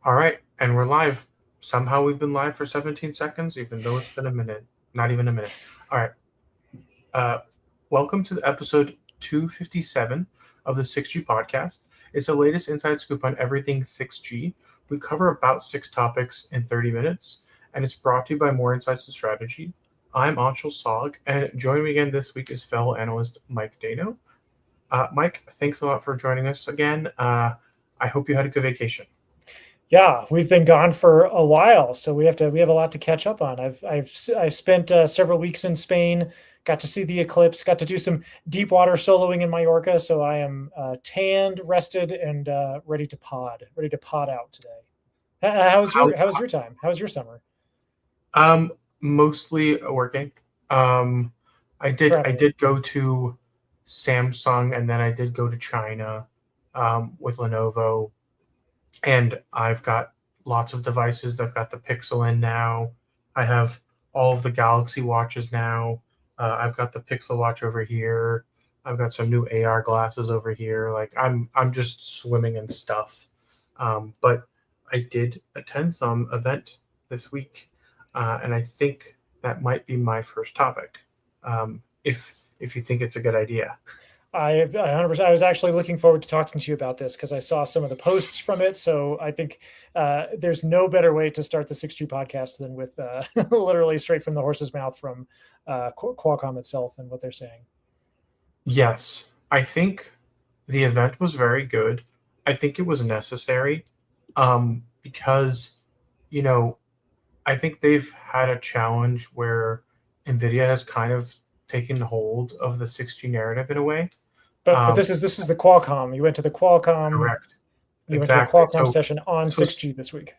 All right, and we're live. Somehow we've been live for 17 seconds, even though it's been a minute. Not even a minute. All right. Uh, Welcome to the episode 257 of the 6G podcast. It's the latest inside scoop on everything 6G. We cover about 6 topics in 30 minutes, and it's brought to you by More Insights and Strategy. I'm Anshel Sog, and joining me again this week is fellow analyst Mike Dano. Mike, thanks a lot for joining us again. I hope you had a good vacation. Yeah, we've been gone for a while, so we have a lot to catch up on. I spent several weeks in Spain, got to see the eclipse, got to do some deep water soloing in Mallorca, so I am tanned, rested, and ready to pod out today. How How was your time? How was your summer Um, Mostly working. Um, I traveling? did go to Samsung and then I did go to China with Lenovo, and I've got lots of devices. I've got the Pixel in now. I have all of the Galaxy watches now. I've got the Pixel watch over here. I've got some new AR glasses over here. Like I'm just swimming in stuff. But I did attend some event this week, and I think that might be my first topic. If you think it's a good idea. 100%. I was actually looking forward to talking to you about this because I saw some of the posts from it. So I think there's no better way to start the 6G podcast than with literally straight from the horse's mouth from Qualcomm itself and what they're saying. Yes, I think the event was very good. I think it was necessary, because, you know, I think they've had a challenge where NVIDIA has kind of taken hold of the 6G narrative in a way. But Um, this is the Qualcomm. Correct. You went to a Exactly. Qualcomm session on So 6G this week.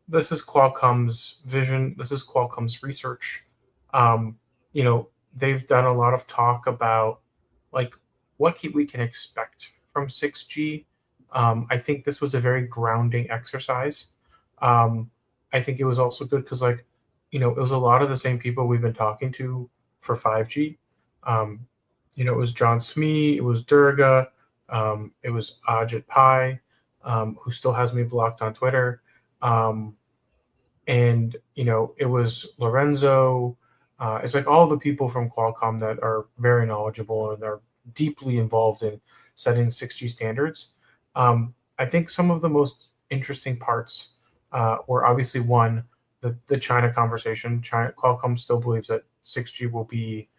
this is Qualcomm's vision. This is Qualcomm's research. Um, they've done a lot of talk about like we can expect from 6G. I think this was a very grounding exercise. Um, I think it was also good because it was a lot of the same people we've been talking to for 5G. Um, it was John Smee, it was Durga, it was Ajit Pai, who still has me blocked on Twitter. Um, and it was Lorenzo. It's like all the people from Qualcomm that are very knowledgeable and are deeply involved in setting 6G standards. I think some of the most interesting parts were obviously one, the China conversation. Qualcomm still believes that 6G will be,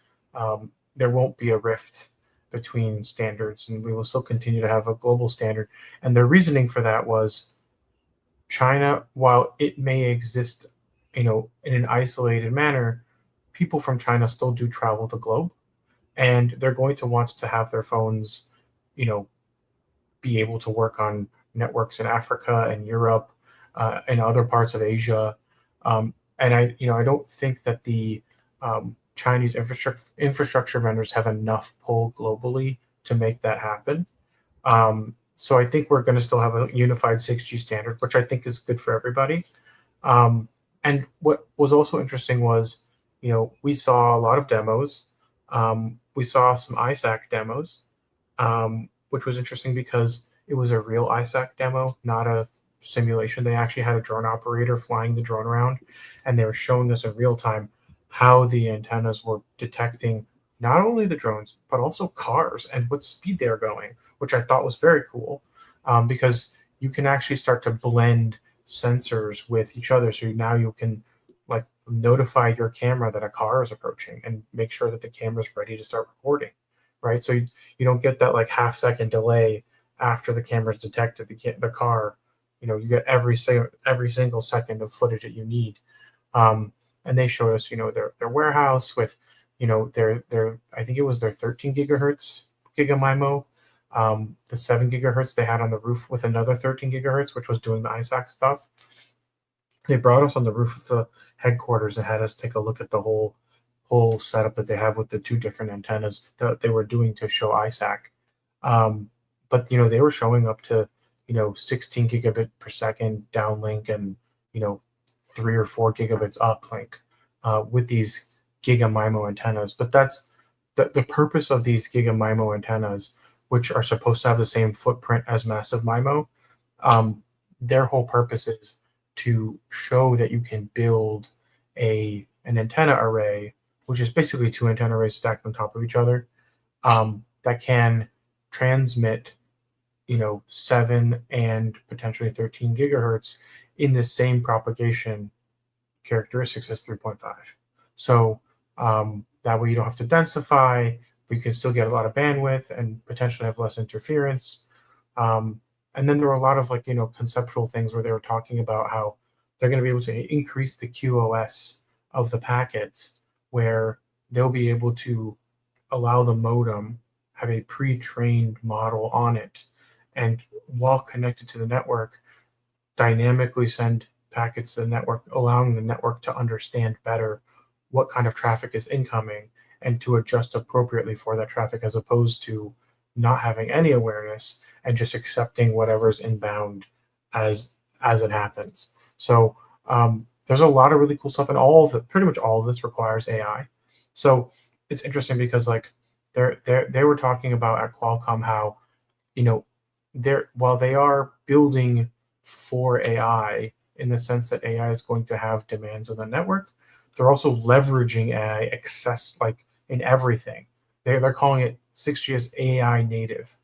there won't be a rift between standards, and we will still continue to have a global standard. And their reasoning for that was China, while it may exist, in an isolated manner, people from China still do travel the globe, and they're going to want to have their phones, you know, be able to work on networks in Africa and Europe, and other parts of Asia. And I don't think that the Chinese infrastructure vendors have enough pull globally to make that happen. So I think we're going to still have a unified 6G standard, which I think is good for everybody. Um, and what was also interesting was, we saw a lot of demos. We saw some ISAC demos, which was interesting because it was a real ISAC demo, not a simulation. They actually had a drone operator flying the drone around, and they were showing us in real time how the antennas were detecting not only the drones but also cars and what speed they're going, which I thought was very cool, because you can actually start to blend sensors with each other. So now you can like notify your camera that a car is approaching and make sure that the camera's ready to start recording, right? So you don't get that like half-second delay after the camera's detected the car. You get every single second of footage that you need. Um, and they showed us, their warehouse with, their I think it was their 13 gigahertz GigaMIMO, the 7 gigahertz they had on the roof with another 13 gigahertz, which was doing the ISAC stuff. They brought us on the roof of the headquarters and had us take a look at the whole setup that they have with the two different antennas that they were doing to show ISAC. But they were showing up to 16 gigabit per second downlink and 3 or 4 gigabits uplink, with these GigaMIMO antennas. But that's the purpose of these GigaMIMO antennas, which are supposed to have the same footprint as massive MIMO. their whole purpose is to show that you can build an antenna array, which is basically two antenna arrays stacked on top of each other, that can transmit, 7 and potentially 13 gigahertz in the same propagation characteristics as 3.5. So that way you don't have to densify, but you can still get a lot of bandwidth and potentially have less interference. And then there were a lot of conceptual things where they were talking about how they're going to be able to increase the QoS of the packets, where they'll be able to allow the modem have a pre-trained model on it, and while connected to the network, dynamically send packets to the network, allowing the network to understand better what kind of traffic is incoming and to adjust appropriately for that traffic, as opposed to not having any awareness and just accepting whatever's inbound as it happens. So there's a lot of really cool stuff, and pretty much all of this requires AI. So it's interesting because they were talking about at Qualcomm how, while they are building for AI in the sense that AI is going to have demands on the network, they're also leveraging AI in everything. They're calling it 6G as AI native,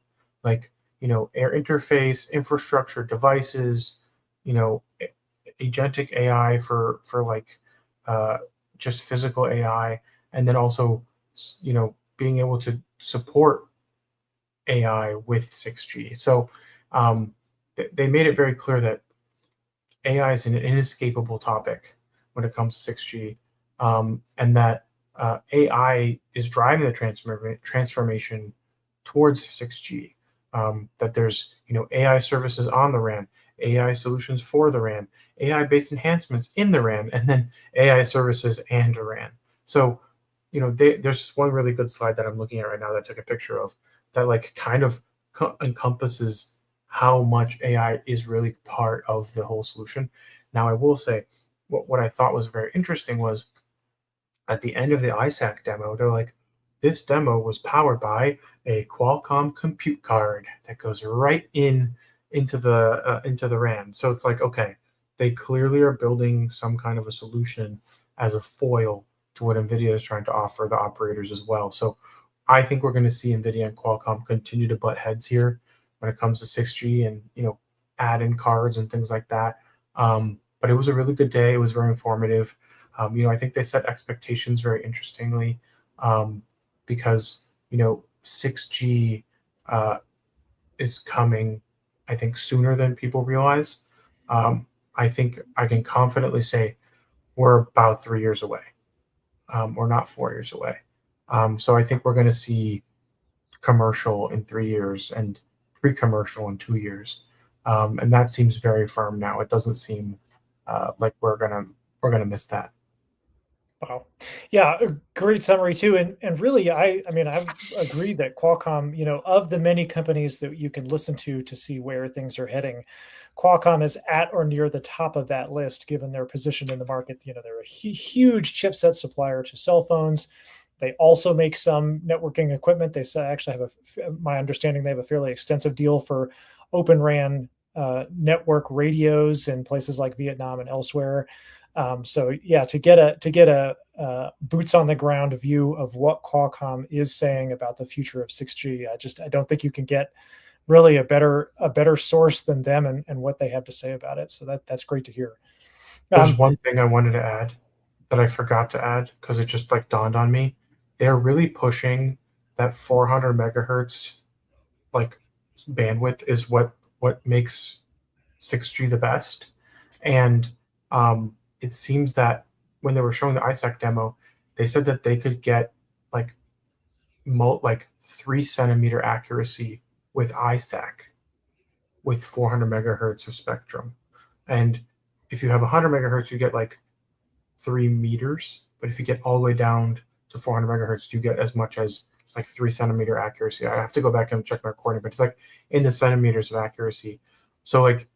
like air interface, infrastructure, devices, agentic AI for just physical AI, and then also being able to support AI with 6G. So they made it very clear that AI is an inescapable topic when it comes to 6G, and that AI is driving the transformation towards 6G. That there's AI services on the RAN, AI solutions for the RAN, AI-based enhancements in the RAN, and then AI services and a RAN. So there's just one really good slide that I'm looking at right now that I took a picture of that kind of encompasses how much AI is really part of the whole solution. Now, I will say what I thought was very interesting was at the end of the ISAC demo, they're like, this demo was powered by a Qualcomm compute card that goes right into the RAM. So it's like, okay, they clearly are building some kind of a solution as a foil to what NVIDIA is trying to offer the operators as well. So I think we're going to see NVIDIA and Qualcomm continue to butt heads here when it comes to 6G and add in cards and things like that. But it was a really good day. It was very informative. I think they set expectations very interestingly, because 6G is coming, I think, sooner than people realize. I think I can confidently say we're about 3 years away. We're not 4 years away. So I think we're going to see commercial in 3 years and pre-commercial in 2 years, and that seems very firm now. It doesn't seem like we're gonna miss that. Wow. Yeah, a great summary too. And really, I mean, I agree that Qualcomm, of the many companies that you can listen to see where things are heading, Qualcomm is at or near the top of that list, given their position in the market. They're a huge chipset supplier to cell phones. They also make some networking equipment. They actually have my understanding, they have a fairly extensive deal for Open RAN network radios in places like Vietnam and elsewhere. So yeah, to get a boots on the ground view of what Qualcomm is saying about the future of 6G, I don't think you can get really a better source than them and what they have to say about it. So that's great to hear. There's one thing I wanted to add that I forgot to add because it just dawned on me. They're really pushing that 400 megahertz like bandwidth is what makes 6G the best. And it seems that when they were showing the ISAC demo, they said that they could get like 3 centimeter accuracy with ISAC with 400 megahertz of spectrum. And if you have 100 megahertz, you get 3 meters. But if you get all the way down to 400 megahertz, you get as much as 3 centimeter accuracy. I have to go back and check my recording, but it's in the centimeters of accuracy. So it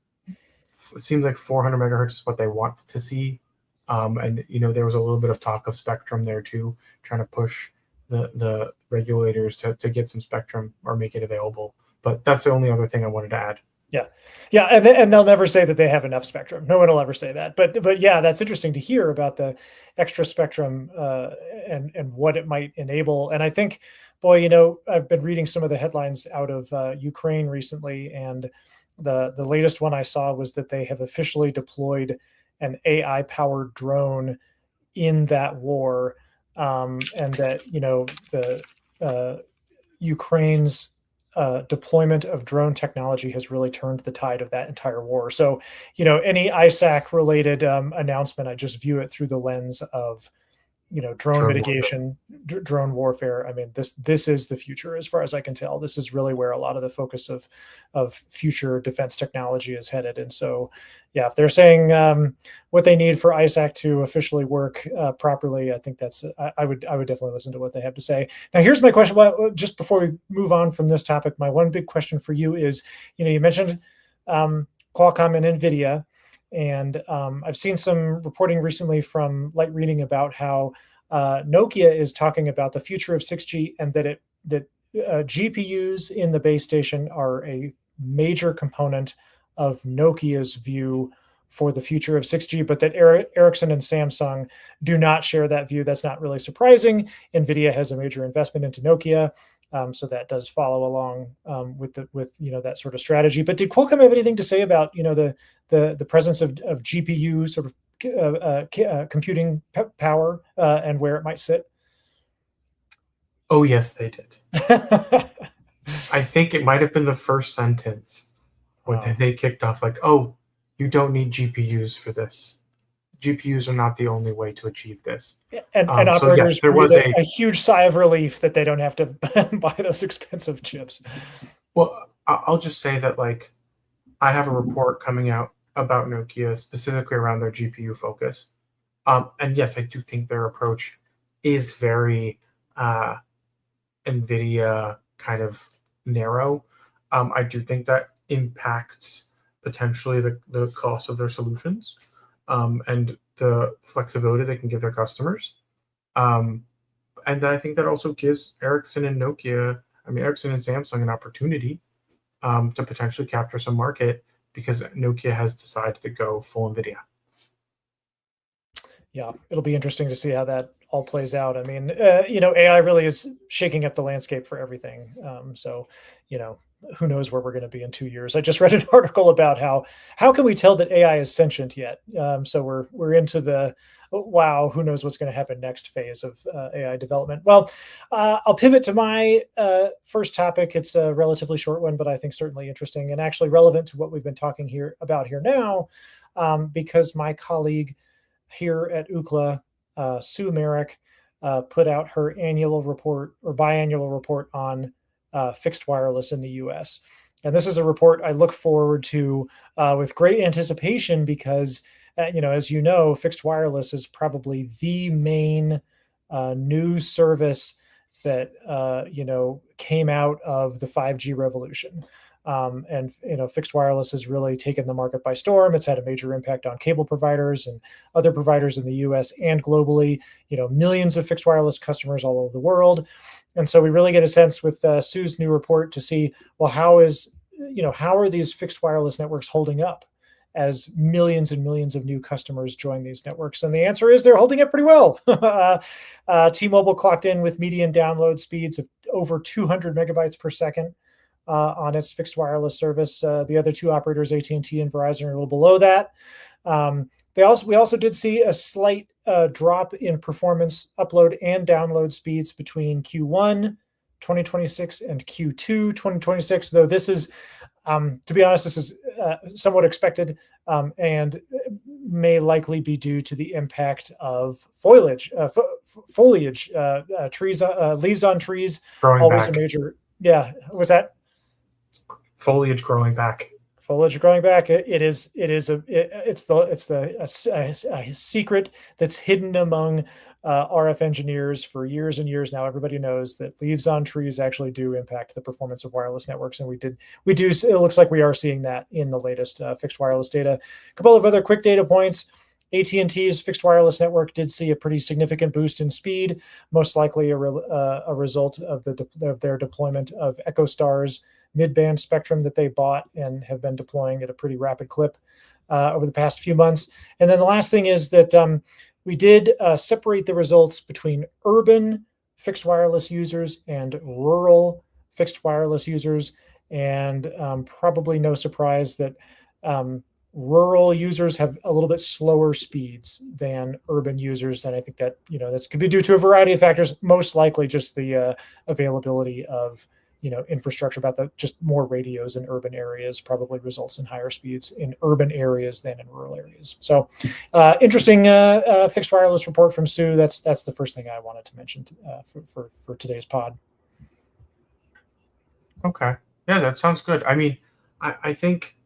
seems like 400 megahertz is what they want to see. And there was a little bit of talk of spectrum there too, trying to push the regulators to get some spectrum or make it available. But that's the only other thing I wanted to add. Yeah. Yeah. And they'll never say that they have enough spectrum. No one will ever say that. But yeah, that's interesting to hear about the extra spectrum and what it might enable. And I think, boy, I've been reading some of the headlines out of Ukraine recently, and the latest one I saw was that they have officially deployed an AI powered drone in that war, and that the uh, Ukraine's deployment of drone technology has really turned the tide of that entire war. So, any ISAC related announcement, I just view it through the lens of drone Drone warfare. mitigation, drone warfare. I mean, this is the future as far as I can tell. This is really where a lot of the focus of future defense technology is headed. And so, yeah, if they're saying what they need for ISAC to officially work properly, I think I would definitely listen to what they have to say. Now, here's my question. Well, just before we move on from this topic, my one big question for you is, you mentioned Qualcomm and NVIDIA. And I've seen some reporting recently from light reading about how Nokia is talking about the future of 6G, and that GPUs in the base station are a major component of Nokia's view for the future of 6G, but that Ericsson and Samsung do not share that view. That's not really surprising. NVIDIA has a major investment into Nokia. So that does follow along with that sort of strategy. But did Qualcomm have anything to say about the presence of GPU sort of computing power and where it might sit? Oh yes, they did. I think it might have been the first sentence when Wow. they kicked off like, "Oh, you don't need GPUs for this. GPUs are not the only way to achieve this." And So yes, operators there breathe was a a huge sigh of relief that they don't have to buy those expensive chips. well. I'll just say that like I have a report coming out about Nokia specifically around their GPU focus. And yes, I do think their approach is very uh, NVIDIA kind of narrow. I do think that impacts potentially the cost of their solutions, and the flexibility they can give their customers. Um, and I think that also gives Ericsson and Nokia, I mean, Ericsson and Samsung an opportunity to potentially capture some market because Nokia has decided to go full NVIDIA. Yeah, it'll be interesting to see how that all plays out. I mean, AI really is shaking up the landscape for everything. So, you know, who knows where we're going to be in 2 years? I just read an article about how can we tell that AI is sentient yet? So we're into the wow, who knows what's going to happen next phase of AI development. Well, I'll pivot to my first topic. It's a relatively short one, but I think certainly interesting and actually relevant to what we've been talking here now, because my colleague here at UCLA, Sue Merrick, put out her annual report or biannual report on fixed wireless in the US. And this is a report I look forward to with great anticipation because, as you know, fixed wireless is probably the main new service that, came out of the 5G revolution. And fixed wireless has really taken the market by storm. It's had a major impact on cable providers and other providers in the U.S. and globally. Millions of fixed wireless customers all over the world, and so we really get a sense with Sue's new report to see, well, how are these fixed wireless networks holding up as millions and millions of new customers join these networks? And the answer is they're holding up pretty well. T-Mobile clocked in with median download speeds of over 200 megabytes per second on its fixed wireless service. The other two operators, AT&T and Verizon, are a little below that. We also did see a slight drop in performance upload and download speeds between Q1 2026 and Q2 2026. Though this is, to be honest, this is somewhat expected, and may likely be due to the impact of foliage, trees, leaves on trees. Growing Always a back, major. Yeah, what's that? foliage growing back. Foliage growing back. It's a secret that's hidden among RF engineers for years and years now. Everybody knows that leaves on trees actually do impact the performance of wireless networks, and we do. It looks like we are seeing that in the latest fixed wireless data. A couple of other quick data points. AT&T's fixed wireless network did see a pretty significant boost in speed, most likely a result of their deployment of EchoStars mid-band spectrum that they bought and have been deploying at a pretty rapid clip over the past few months. And then the last thing is that we did separate the results between urban fixed wireless users and rural fixed wireless users. And probably no surprise that rural users have a little bit slower speeds than urban users. And I think that, this could be due to a variety of factors, most likely just the availability of infrastructure, about just more radios in urban areas probably results in higher speeds in urban areas than in rural areas. So interesting fixed wireless report from Sue. That's the first thing I wanted to mention for today's pod. Okay. Yeah, that sounds good. I mean, I think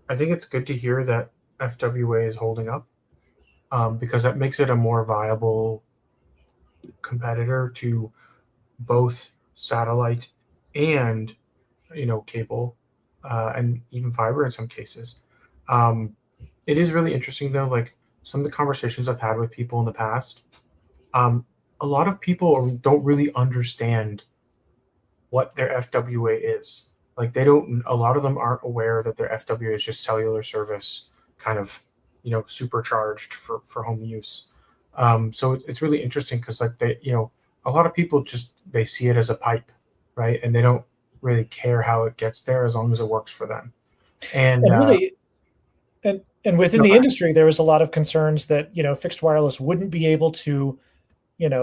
it's good to hear that FWA is holding up, because that makes it a more viable competitor to both satellite and cable, and even fiber in some cases. It is really interesting though, like some of the conversations I've had with people in the past. A lot of people don't really understand what their FWA is. Like they don't. A lot of them aren't aware that their FWA is just cellular service, kind of, supercharged for home use. So it's really interesting because like a lot of people just they see it as a pipe, right? And they don't really care how it gets there as long as it works for them. And And really, and within no, the industry, there was a lot of concerns that fixed wireless wouldn't be able to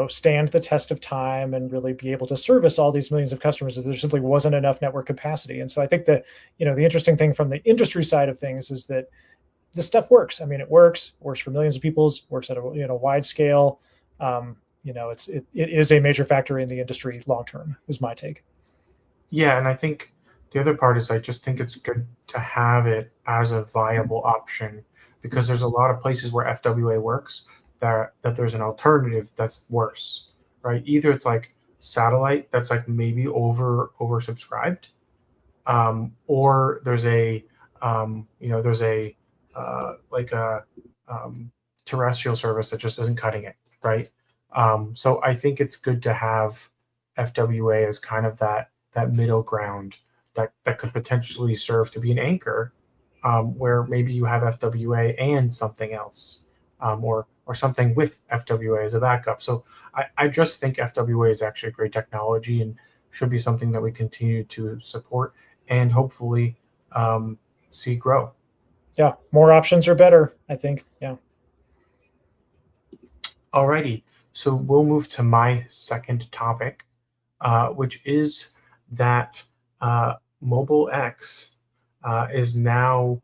stand the test of time and really be able to service all these millions of customers, that there simply wasn't enough network capacity. And so I think that the interesting thing from the industry side of things is that this stuff works. I mean, it works for millions of people, works at a wide scale. It is a major factor in the industry long term, is my take. yeah, and I think the other part is I just think it's good to have it as a viable option because there's a lot of places where FWA works that there's an alternative that's worse, right? Either it's like satellite that's like maybe oversubscribed, or there's a there's a like a terrestrial service that just isn't cutting it, right? So I think it's good to have FWA as kind of that middle ground that could potentially serve to be an anchor, where maybe you have FWA and something else, or something with FWA as a backup. So I just think FWA is actually a great technology and should be something that we continue to support and hopefully see grow. Yeah, more options are better, I think. Yeah. Alrighty, so we'll move to my second topic, which is that Mobile X is now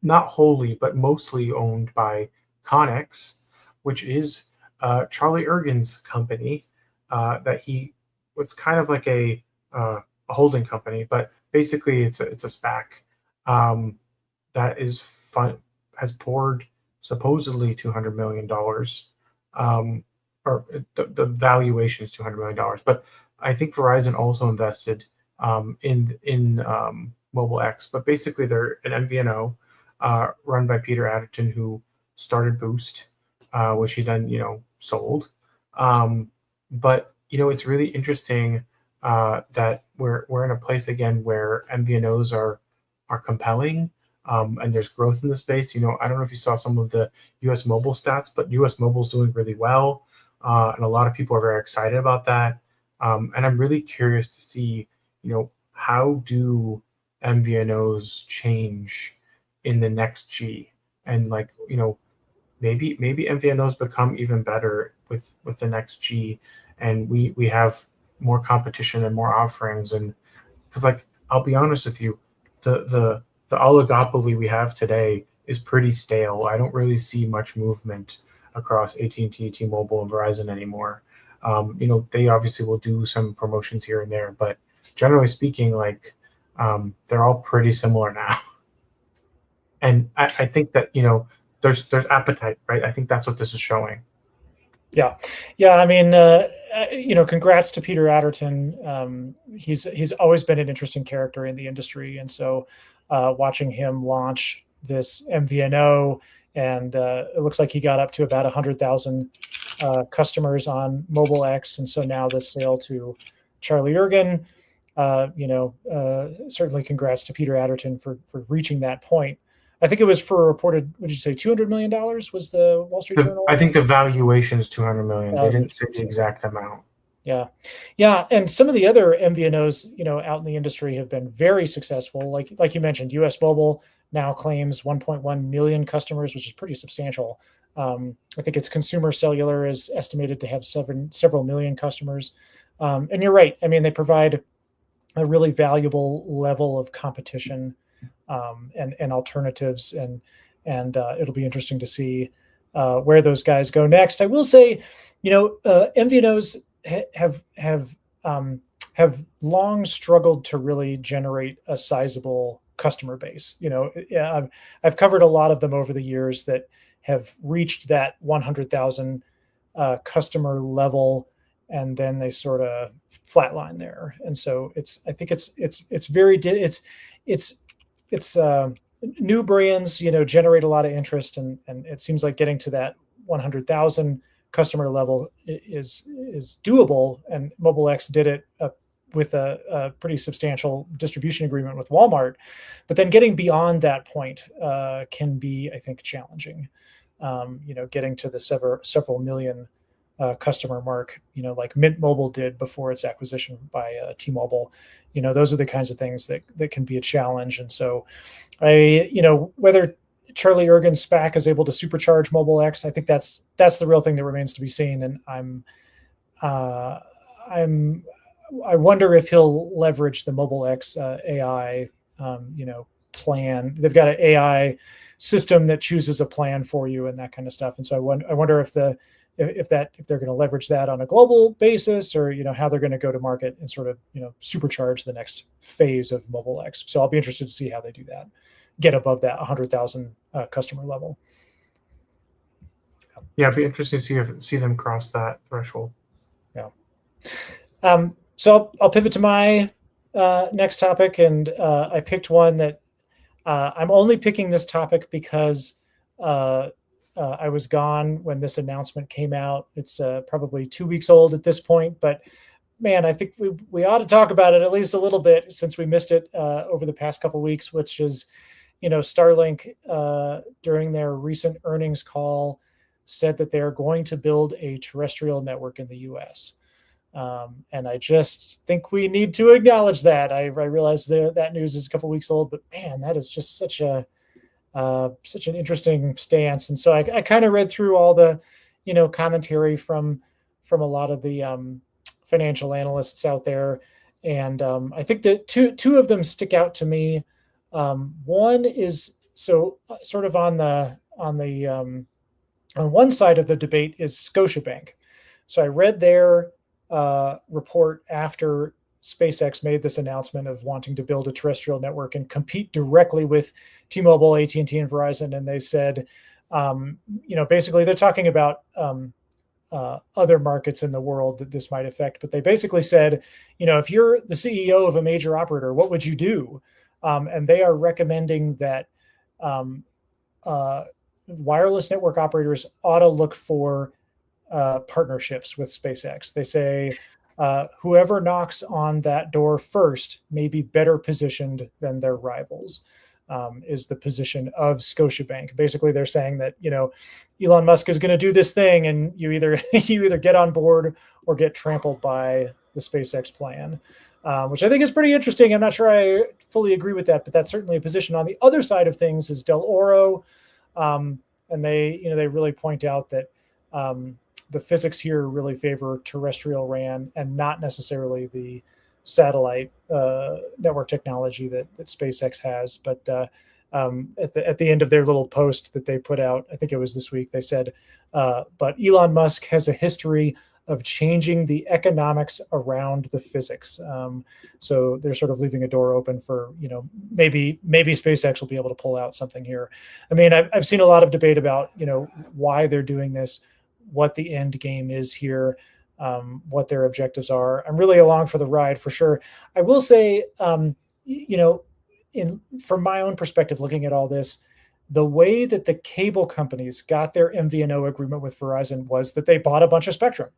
not wholly but mostly owned by Connex, which is Charlie Ergen's company. That he it's kind of like a holding company, but basically it's a SPAC, that is fun has poured supposedly $200 million, or the valuation is $200 million. But I think Verizon also invested in Mobile X. But basically, they're an MVNO run by Peter Adderton, who started Boost, which he then sold. But it's really interesting that we're in a place again where MVNOs are compelling. And there's growth in the space. I don't know if you saw some of the U.S. mobile stats, but U.S. mobile is doing really well, and a lot of people are very excited about that. And I'm really curious to see, how do MVNOs change in the next G, and maybe MVNOs become even better with the next G, and we have more competition and more offerings, and because I'll be honest with you, the oligopoly we have today is pretty stale. I don't really see much movement across AT&T, T-Mobile, and Verizon anymore. They obviously will do some promotions here and there, but generally speaking, they're all pretty similar now. And I think that there's appetite, right? I think that's what this is showing. Yeah. I mean, congrats to Peter Adderton. He's always been an interesting character in the industry, and so watching him launch this MVNO, and it looks like he got up to about 100,000 customers on Mobile X, and so now this sale to Charlie Ergen. Certainly congrats to Peter Adderton for reaching that point. I think it was for a reported, what did you say, $200 million was the Wall Street I Journal? think the valuation is 200 million. They didn't say the So, exact amount. yeah. Yeah. And some of the other MVNOs, out in the industry have been very successful. Like you mentioned, US Mobile now claims 1.1 million customers, which is pretty substantial. I think its consumer cellular is estimated to have several million customers. And you're right. I mean, they provide a really valuable level of competition, and alternatives, and it'll be interesting to see where those guys go next. I will say, MVNOs have long struggled to really generate a sizable customer base. Yeah, I've covered a lot of them over the years that have reached that 100,000 customer level, and then they sort of flatline there. And so I think it's very it's new brands, generate a lot of interest, and it seems like getting to that 100,000 customer level is doable. And Mobile X did it with a pretty substantial distribution agreement with Walmart, but then getting beyond that point can be, I think, challenging. Getting to the several million customer mark, like Mint Mobile did before its acquisition by T-Mobile. Those are the kinds of things that can be a challenge. And so whether Charlie Ergen's SPAC is able to supercharge Mobile X, I think that's the real thing that remains to be seen. And I wonder if he'll leverage the Mobile X AI, plan. They've got an AI system that chooses a plan for you and that kind of stuff. And so I wonder if they're going to leverage that on a global basis, or how they're going to go to market and sort of supercharge the next phase of Mobile X. So I'll be interested to see how they do that, get above that 100,000 customer level. Yeah, it'd be interesting to see them cross that threshold. Yeah. So I'll pivot to my next topic, and I picked one that I'm only picking this topic because I was gone when this announcement came out. It's probably 2 weeks old at this point, but man, I think we ought to talk about it at least a little bit, since we missed it over the past couple of weeks, which is, Starlink during their recent earnings call said that they're going to build a terrestrial network in the US. And I just think we need to acknowledge that. I realize that news is a couple of weeks old, but man, that is just such an interesting stance. And so I kind of read through all the, commentary from a lot of the financial analysts out there, and I think that two of them stick out to me. One is sort of on one side of the debate is Scotiabank. So I read their report after SpaceX made this announcement of wanting to build a terrestrial network and compete directly with T-Mobile, AT&T, and Verizon. And they said, basically they're talking about other markets in the world that this might affect. But they basically said, if you're the CEO of a major operator, what would you do? And they are recommending that wireless network operators ought to look for partnerships with SpaceX. They say whoever knocks on that door first may be better positioned than their rivals, is the position of Scotiabank. Basically, they're saying that Elon Musk is going to do this thing, and you either get on board or get trampled by the SpaceX plan, which I think is pretty interesting. I'm not sure I fully agree with that, but that's certainly a position. On the other side of things is Del Oro, and they really point out that the physics here really favor terrestrial RAN and not necessarily the satellite network technology that SpaceX has. But at the end of their little post that they put out, I think it was this week, they said, but Elon Musk has a history of changing the economics around the physics. So they're sort of leaving a door open for, maybe SpaceX will be able to pull out something here. I mean, I've seen a lot of debate about, why they're doing this, what the end game is here, what their objectives are. I'm really along for the ride for sure. I will say, from my own perspective, looking at all this, the way that the cable companies got their MVNO agreement with Verizon was that they bought a bunch of spectrum.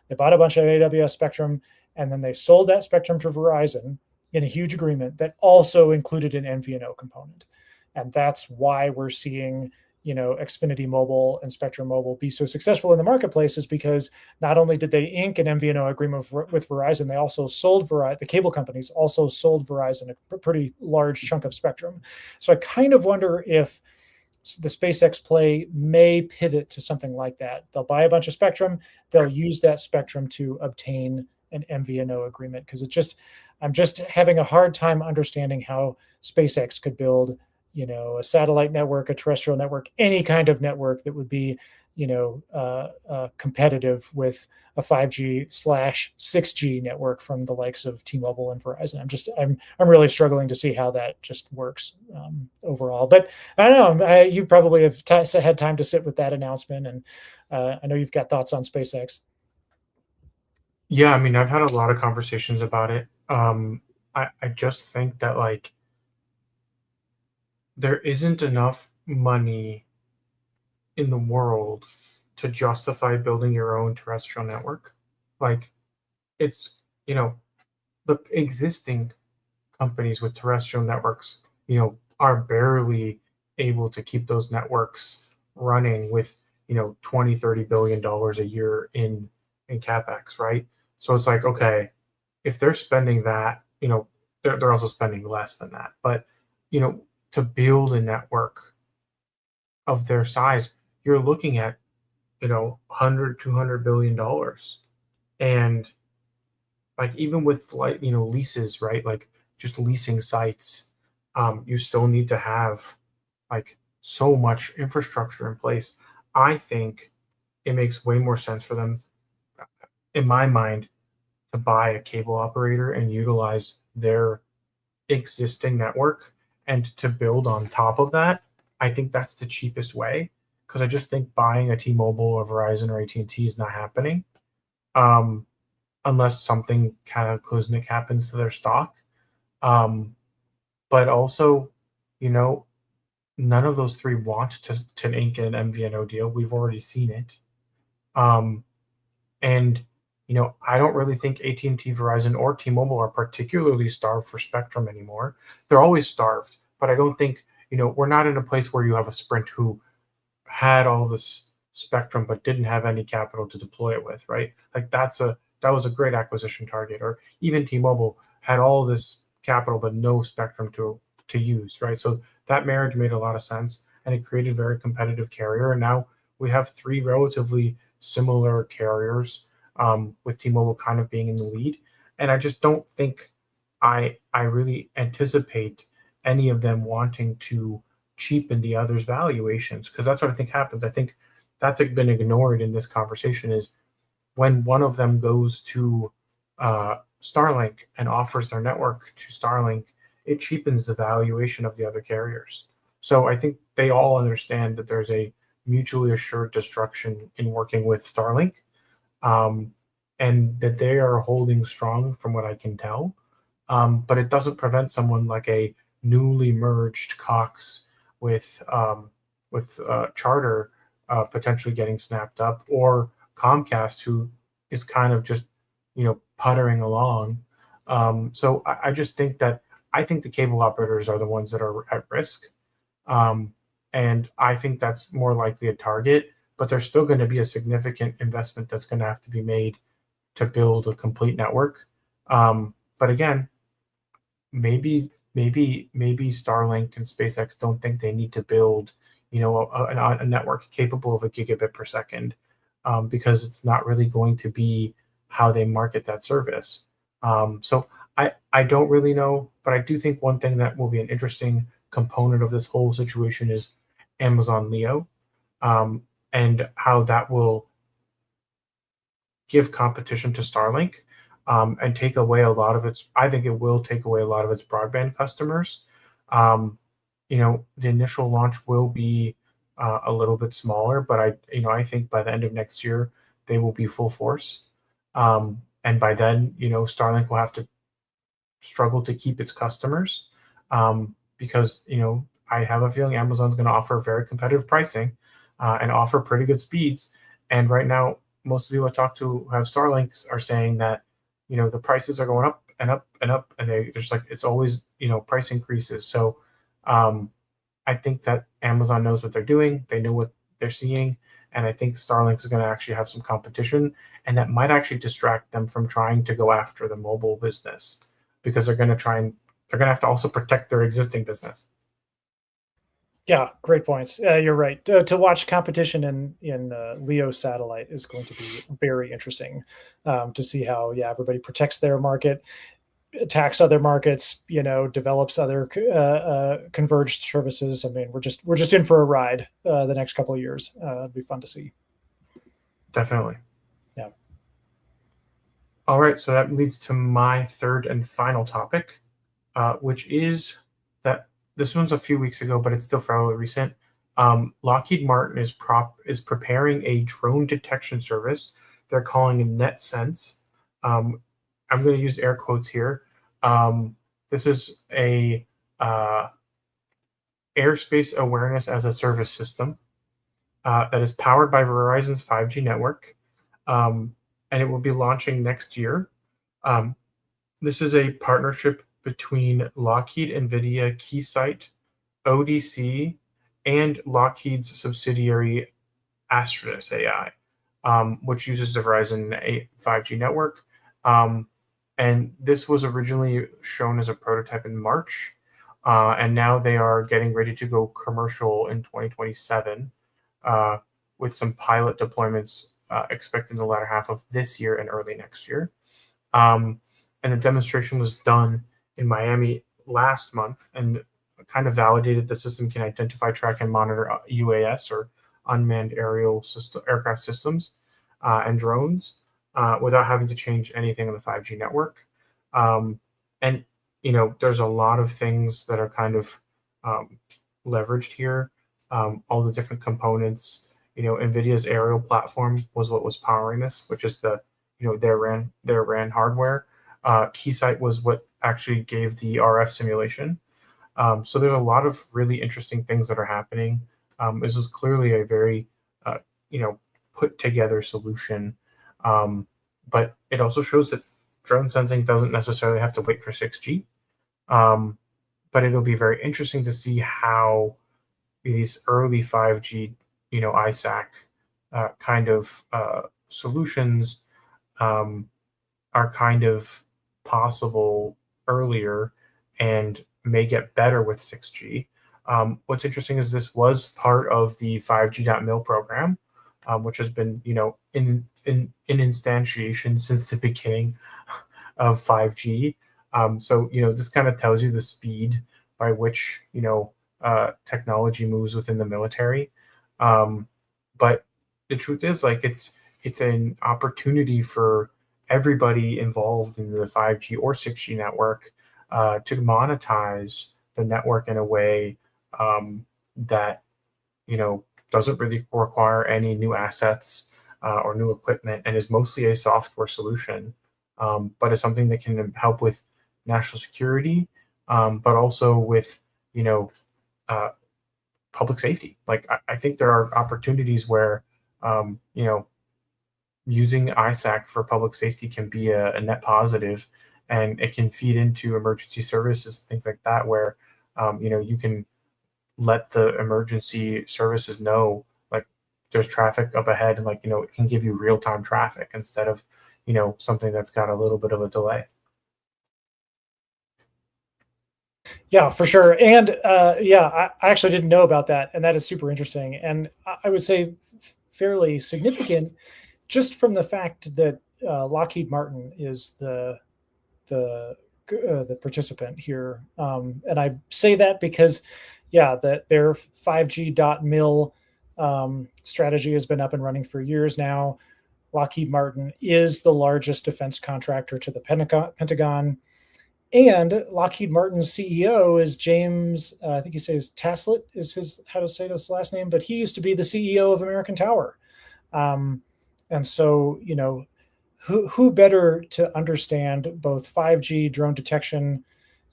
They bought a bunch of AWS spectrum, and then they sold that spectrum to Verizon. in a huge agreement that also included an MVNO component. And that's why we're seeing, Xfinity Mobile and Spectrum Mobile be so successful in the marketplace, is because not only did they ink an MVNO agreement with Verizon, they also sold Verizon. The cable companies also sold Verizon a pretty large chunk of spectrum. So I kind of wonder if the SpaceX play may pivot to something like that. They'll buy a bunch of spectrum. They'll use that spectrum to obtain an MVNO agreement, because I'm just having a hard time understanding how SpaceX could build, a satellite network, a terrestrial network, any kind of network that would be, competitive with a 5G/6G network from the likes of T-Mobile and Verizon. I'm really struggling to see how that just works overall. But I don't know. You probably have had time to sit with that announcement, and I know you've got thoughts on SpaceX. Yeah, I mean, I've had a lot of conversations about it. I just think that like there isn't enough money in the world to justify building your own terrestrial network. Like it's, the existing companies with terrestrial networks, are barely able to keep those networks running with, 20, $30 billion a year in capex, right? So it's like, okay, if they're spending that, they're also spending less than that. But, you know, to build a network of their size, you're looking at, 100, $200 billion. And like even with like, leases, right? Like just leasing sites, you still need to have like so much infrastructure in place. I think it makes way more sense for them, in my mind, to buy a cable operator and utilize their existing network and to build on top of that. I think that's the cheapest way, because I just think buying a T-Mobile or Verizon or AT&T is not happening, um, unless something cataclysmic happens to their stock. Um, but also, you know, none of those three want to ink an MVNO deal. We've already seen it. Um, and I don't really think AT&T, Verizon, or T-Mobile are particularly starved for spectrum anymore. They're always starved, but I don't think we're not in a place where you have a Sprint who had all this spectrum but didn't have any capital to deploy it with, right? Like that was a great acquisition target. Or even T-Mobile had all this capital but no spectrum to use, right? So that marriage made a lot of sense, and it created a very competitive carrier. And now we have three relatively similar carriers, with T-Mobile kind of being in the lead. And I just don't think I really anticipate any of them wanting to cheapen the other's valuations, because that's what I think happens. I think that's been ignored in this conversation, is when one of them goes to Starlink and offers their network to Starlink, it cheapens the valuation of the other carriers. So I think they all understand that there's a mutually assured destruction in working with Starlink, um, and that they are holding strong from what I can tell. But it doesn't prevent someone like a newly merged Cox with Charter potentially getting snapped up, or Comcast, who is kind of just puttering along. So I just think that I think the cable operators are the ones that are at risk, um, and I think that's more likely a target. But there's still going to be a significant investment that's going to have to be made to build a complete network. But again, maybe Starlink and SpaceX don't think they need to build, a network capable of a gigabit per second, because it's not really going to be how they market that service. So I don't really know, but I do think one thing that will be an interesting component of this whole situation is Amazon Leo, um, and how that will give competition to Starlink, and take away a lot of its. I think it will take away a lot of its broadband customers. Um, the initial launch will be a little bit smaller, but I think by the end of next year they will be full force, and by then, Starlink will have to struggle to keep its customers, because I have a feeling Amazon's going to offer very competitive pricing, and offer pretty good speeds. And right now, most of the people I talk to who have Starlinks are saying that the prices are going up and up and up, and they just like it's always price increases. So um, I think that Amazon knows what they're doing. They know what they're seeing, and I think Starlink is going to actually have some competition, and that might actually distract them from trying to go after the mobile business because they're going to have to also protect their existing business. Yeah, great points. You're right. To watch competition in LEO satellite is going to be very interesting, to see how everybody protects their market, attacks other markets, develops other converged services. I mean, we're just in for a ride the next couple of years. It'll be fun to see. Definitely. Yeah. All right, so that leads to my third and final topic, which is that this one's a few weeks ago, but it's still fairly recent. Lockheed Martin is preparing a drone detection service. They're calling it NetSense. Um, I'm going to use air quotes here. This is a airspace awareness as a service system that is powered by Verizon's 5G network, um, and it will be launching next year. Um, this is a partnership between Lockheed, NVIDIA, Keysight, ODC, and Lockheed's subsidiary Astratus AI, which uses the Verizon 5G network. Um, and this was originally shown as a prototype in March, and now they are getting ready to go commercial in 2027, uh, with some pilot deployments expected in the latter half of this year and early next year. Um, and the demonstration was done in Miami last month and kind of validated the system can identify, track, and monitor UAS or unmanned aircraft systems and drones without having to change anything on the 5G network. And there's a lot of things that are kind of um, leveraged here. All the different components. NVIDIA's aerial platform was what was powering this, which is their RAN hardware. Keysight was what actually gave the RF simulation. So there's a lot of really interesting things that are happening. This is clearly a very, you know, put together solution, but it also shows that drone sensing doesn't necessarily have to wait for 6G. Um, but it'll be very interesting to see how these early 5G, ISAC kind of solutions um, are kind of possible earlier and may get better with 6G. What's interesting is this was part of the 5G.mil program, which has been, in instantiation since the beginning of 5G. So, this kind of tells you the speed by which, technology moves within the military. Um, but the truth is, like, it's an opportunity for everybody involved in the 5G or 6G network to monetize the network in a way that doesn't really require any new assets or new equipment, and is mostly a software solution, but is something that can help with national security, but also with you know uh, public safety. Like I think there are opportunities where using ISAC for public safety can be a net positive, and it can feed into emergency services, things like that, where you can let the emergency services know like there's traffic up ahead, and like it can give you real time traffic instead of something that's got a little bit of a delay. Yeah, for sure. And I actually didn't know about that, and that is super interesting. And I would say fairly significant, just from the fact that Lockheed Martin is the the participant here. And I say that because, their 5G.mil strategy has been up and running for years now. Lockheed Martin is the largest defense contractor to the Pentagon. And Lockheed Martin's CEO is James, I think he says Taslet is his how to say this last name, but he used to be the CEO of American Tower. Um, and so, who better to understand both 5G drone detection,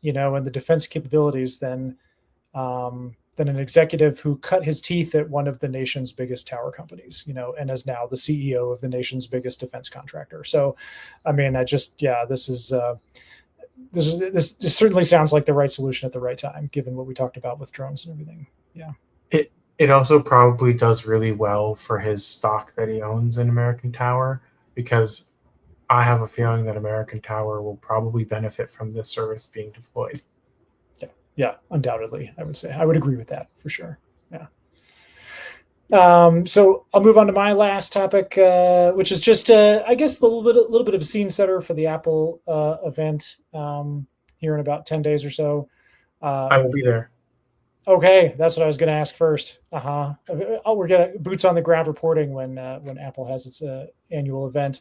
and the defense capabilities than an executive who cut his teeth at one of the nation's biggest tower companies, and is now the CEO of the nation's biggest defense contractor. So, I mean, this is this certainly sounds like the right solution at the right time, given what we talked about with drones and everything. Yeah. It also probably does really well for his stock that he owns in American Tower, because I have a feeling that American Tower will probably benefit from this service being deployed. Yeah. Yeah. Undoubtedly, I would say I would agree with that for sure. Yeah. So I'll move on to my last topic, which is just, I guess, little bit of a scene setter for the Apple event here in about 10 days or so. I will be there. Okay, that's what I was going to ask first. Oh, we're gonna boots on the ground reporting when Apple has its annual event.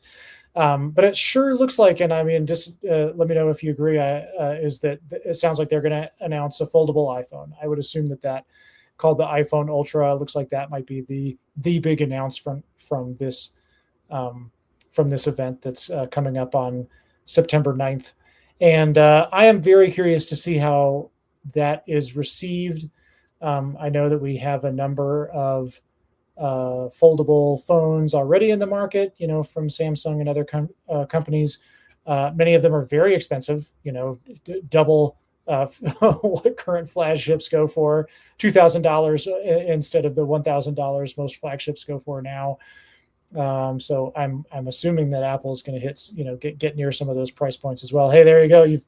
But it sure looks like, and I mean, just let me know if you agree. Is that it sounds like they're going to announce a foldable iPhone. I would assume that called the iPhone Ultra looks like that might be the big announcement from this event that's coming up on September 9th. And I am very curious to see how that is received. I know that we have a number of foldable phones already in the market, from Samsung and other companies. Many of them are very expensive, double what current flagships go for, $2,000 instead of the $1,000 most flagships go for now. So I'm assuming that Apple is going to get near some of those price points as well. Hey, there you go. You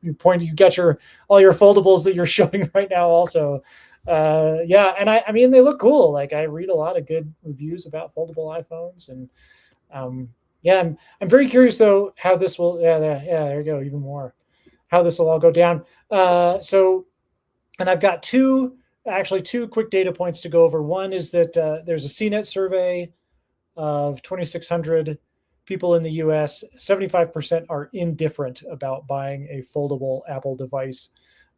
got all your foldables that you're showing right now also. Yeah, and I mean they look cool. Like I read a lot of good reviews about foldable iPhones, and yeah, I'm very curious though how this will. Yeah, there you go. Even more how this will all go down. And I've got two quick data points to go over. One is that there's a CNET survey of 2,600 people in the US. 75% are indifferent about buying a foldable Apple device.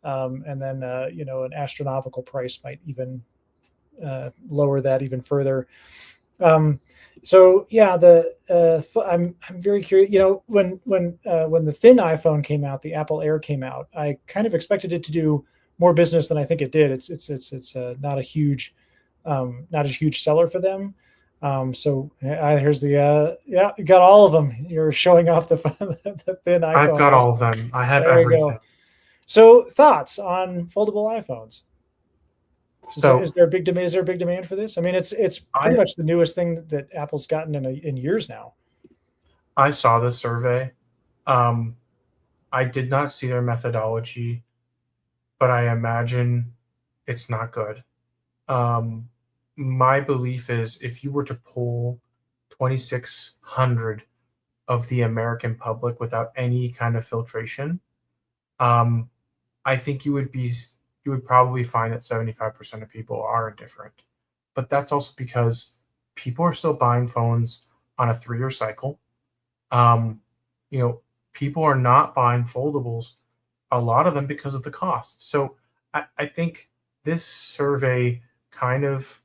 And then, an astronomical price might even lower that even further. So yeah, I'm very curious. When the thin iPhone came out, the Apple Air came out, I kind of expected it to do more business than I think it did. It's not a huge seller for them. So here's the you got all of them. You're showing off the thin iPhone. I've got all of them. I have there everything. You go. So thoughts on foldable iPhones? Is there a big demand for this? I mean, it's pretty much the newest thing that Apple's gotten in years now. I saw the survey. I did not see their methodology, but I imagine it's not good. My belief is if you were to poll 2,600 of the American public without any kind of filtration, I think you would probably find that 75% of people are indifferent. But that's also because people are still buying phones on a 3-year cycle. People are not buying foldables, a lot of them because of the cost. So I think this survey kind of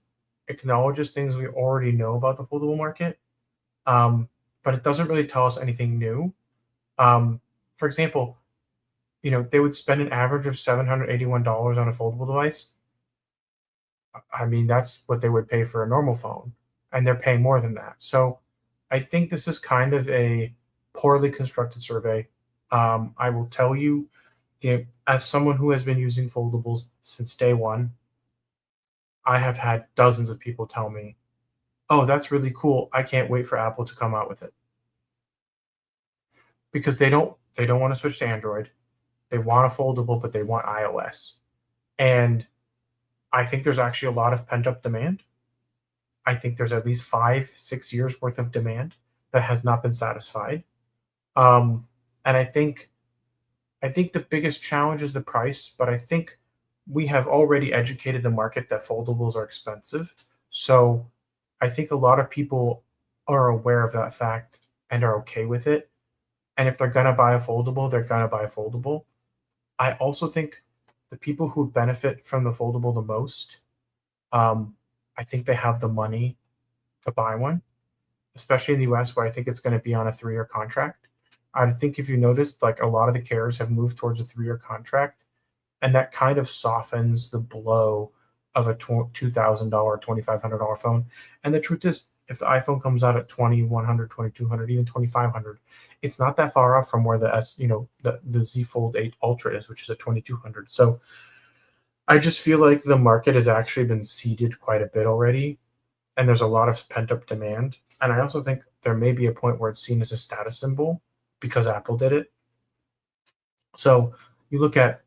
acknowledges things we already know about the foldable market, but it doesn't really tell us anything new. For example, they would spend an average of $781 on a foldable device. I mean, that's what they would pay for a normal phone, and they're paying more than that. So I think this is kind of a poorly constructed survey. I will tell you, as someone who has been using foldables since day one, I have had dozens of people tell me, "Oh, that's really cool. I can't wait for Apple to come out with it." Because they don't want to switch to Android. They want a foldable, but they want iOS. And I think there's actually a lot of pent-up demand. I think there's at least 5-6 years worth of demand that has not been satisfied. And I think the biggest challenge is the price, but I think we have already educated the market that foldables are expensive. So I think a lot of people are aware of that fact and are okay with it. And if they're going to buy a foldable, they're going to buy a foldable. I also think the people who benefit from the foldable the most, I think they have the money to buy one, especially in the US, where I think it's going to be on a 3-year contract. I think if you noticed, like a lot of the carriers have moved towards a 3-year contract, and that kind of softens the blow of a $2,000, $2,500 phone. And the truth is, if the iPhone comes out at 2100, 2200, even 2500, it's not that far off from where the Z Fold 8 Ultra is, which is at 2200. So I just feel like the market has actually been seeded quite a bit already, and there's a lot of pent up demand. And I also think there may be a point where it's seen as a status symbol because Apple did it. So you look at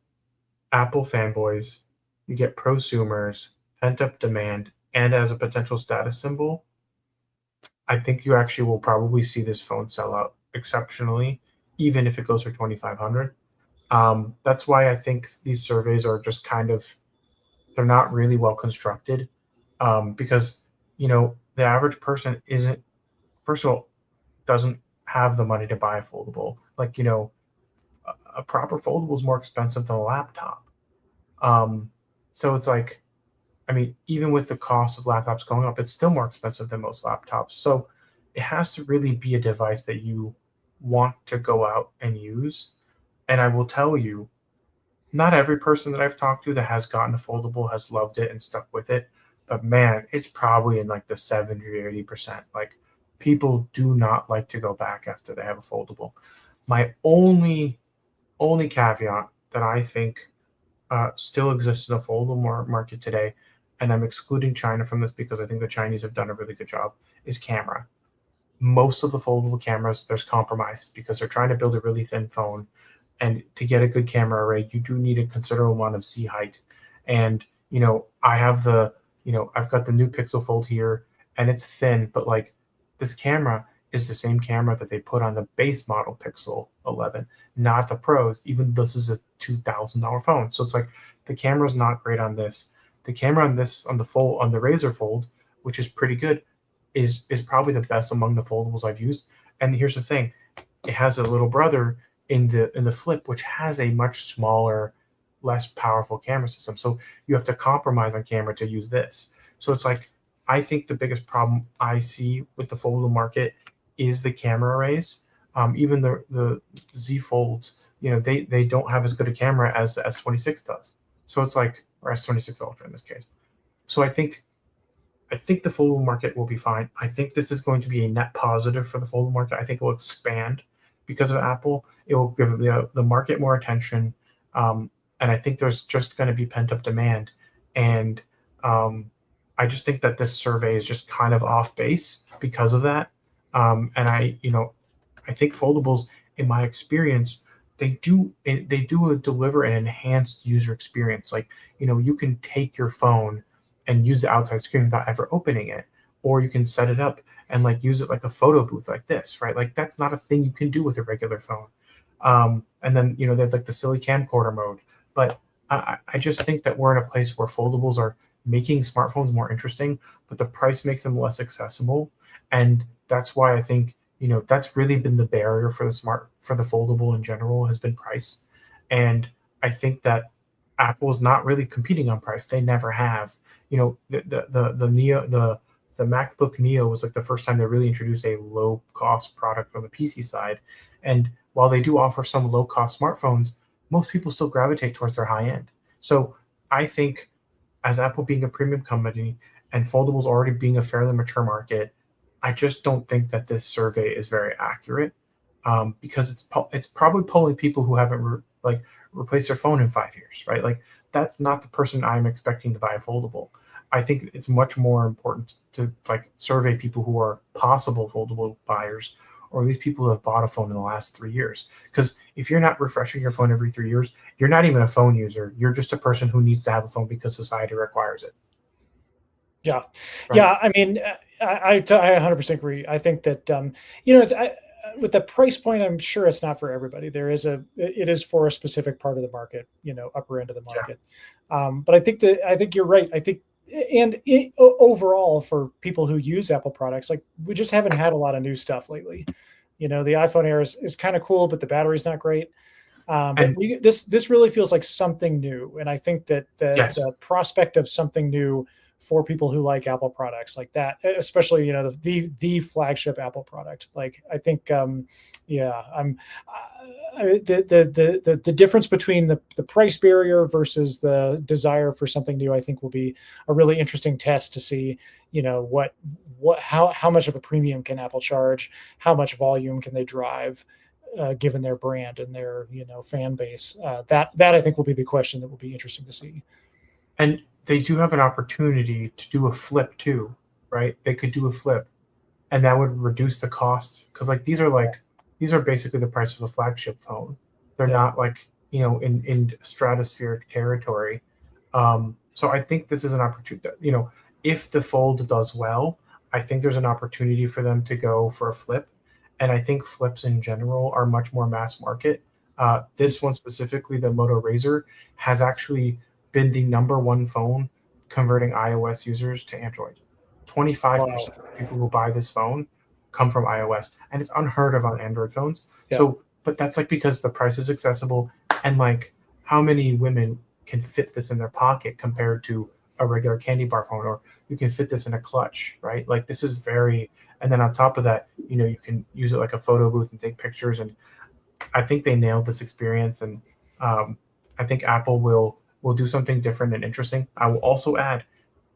Apple fanboys, you get prosumers, pent up demand, and as a potential status symbol, I think you actually will probably see this phone sell out exceptionally, even if it goes for 2500. That's why I think these surveys are just kind of, they're not really well constructed, because the average person isn't, first of all, doesn't have the money to buy a foldable. Like a proper foldable is more expensive than a laptop. Um, so it's like, I mean, even with the cost of laptops going up, it's still more expensive than most laptops. So it has to really be a device that you want to go out and use. And I will tell you, not every person that I've talked to that has gotten a foldable has loved it and stuck with it. But man, it's probably in like the 70 or 80%. Like people do not like to go back after they have a foldable. My only caveat that I think still exists in the foldable market today, and I'm excluding China from this because I think the Chinese have done a really good job, is camera. Most of the foldable cameras, there's compromises because they're trying to build a really thin phone. And to get a good camera array, you do need a considerable amount of C height. And, I've got the new Pixel Fold here and it's thin, but like this camera is the same camera that they put on the base model Pixel 11, not the Pros, even this is a $2,000 phone. So it's like the camera's not great on this. The camera on this, on the fold, on the Razor Fold, which is pretty good, is probably the best among the foldables I've used. And here's the thing, it has a little brother in the Flip, which has a much smaller, less powerful camera system. So you have to compromise on camera to use this. So it's like I think the biggest problem I see with the foldable market is the camera arrays. Even the Z Folds, they don't have as good a camera as the S26 does. So it's like, or S26 Ultra in this case. So I think the foldable market will be fine. I think this is going to be a net positive for the foldable market. I think it will expand because of Apple. It will give the market more attention. And I think there's just going to be pent up demand. And I just think that this survey is just kind of off base because of that. And I think foldables, in my experience, they do deliver an enhanced user experience. Like, you can take your phone and use the outside screen without ever opening it, or you can set it up and like use it like a photo booth like this, right? Like that's not a thing you can do with a regular phone. And then there's like the silly camcorder mode. But I just think that we're in a place where foldables are making smartphones more interesting, but the price makes them less accessible. And that's why I think that's really been the barrier for the foldable in general, has been price. And I think that Apple's not really competing on price. They never have. The Neo, the MacBook Neo was like the first time they really introduced a low cost product on the PC side. And while they do offer some low cost smartphones, most people still gravitate towards their high end. So I think, as Apple being a premium company and foldables already being a fairly mature market, I just don't think that this survey is very accurate, because it's probably polling people who haven't replaced their phone in 5 years, right? Like that's not the person I'm expecting to buy a foldable. I think it's much more important to like survey people who are possible foldable buyers, or at least people who have bought a phone in the last 3 years. Because if you're not refreshing your phone every 3 years, you're not even a phone user. You're just a person who needs to have a phone because society requires it, Yeah, right? yeah. I mean, I 100% agree. I think that with the price point, I'm sure it's not for everybody. It is for a specific part of the market, upper end of the Yeah. market. But I think you're right. I think, and overall, for people who use Apple products, like we just haven't had a lot of new stuff lately. The iPhone Air is kind of cool, but the battery's not great. But And this really feels like something new, and I think that yes, the prospect of something new for people who like Apple products like that, especially the flagship Apple product, like I think, yeah, the difference between the price barrier versus the desire for something new, I think, will be a really interesting test to see, how much of a premium can Apple charge, how much volume can they drive, given their brand and their fan base. That I think will be the question that will be interesting to see. And they do have an opportunity to do a flip too, right? They could do a flip, and that would reduce the cost because these are basically the price of a flagship phone. They're Yeah. not like in stratospheric territory. So I think this is an opportunity. If the Fold does well, I think there's an opportunity for them to go for a flip, and I think flips in general are much more mass market. This one specifically, the Moto Razr, has actually been the number one phone converting iOS users to Android. 25% Wow. of people who buy this phone come from iOS, and it's unheard of on Android phones. Yeah. So, but that's like because the price is accessible, and like how many women can fit this in their pocket compared to a regular candy bar phone, or you can fit this in a clutch, right? Like this is very, and then on top of that, you can use it like a photo booth and take pictures. And I think they nailed this experience, and I think Apple will do something different and interesting. I will also add,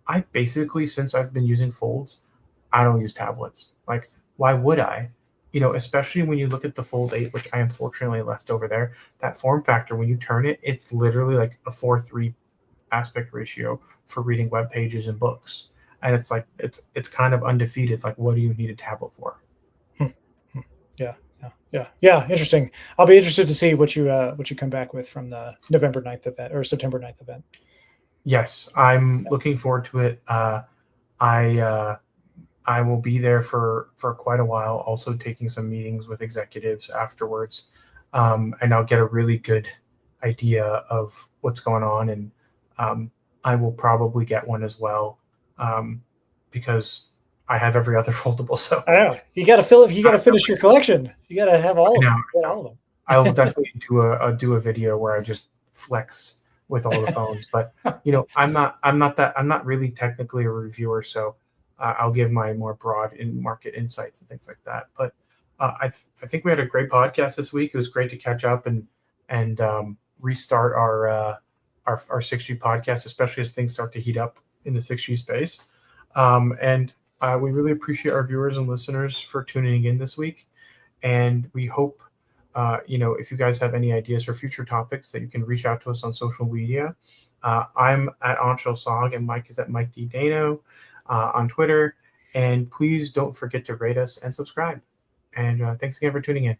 I basically, since I've been using Folds, I don't use tablets. Like, why would I? Especially when you look at the Fold 8, which I unfortunately left over there, that form factor, when you turn it, it's literally like a 4:3 aspect ratio for reading web pages and books. And it's like it's kind of undefeated. Like, what do you need a tablet for? Hmm. Yeah, yeah. Interesting. I'll be interested to see what you come back with from the November 9th event or September 9th event. Yes, I'm looking forward to it. I I will be there for quite a while, also taking some meetings with executives afterwards, and I'll get a really good idea of what's going on. And um, I will probably get one as well um, because I have every other foldable. So I know you got to fill it. You got to finish your collection. You got to have all I of know, them. I Get know. all of I will definitely do a video where I just flex with all the phones. But I'm not really technically a reviewer, so I'll give my more broad in market insights and things like that. But I think we had a great podcast this week. It was great to catch up and restart our 6G podcast, especially as things start to heat up in the 6G space. And we really appreciate our viewers and listeners for tuning in this week, and we hope if you guys have any ideas for future topics, that you can reach out to us on social media. I'm at Anshel Song, and Mike is at Mike D. Dano on Twitter. And please don't forget to rate us and subscribe. And thanks again for tuning in.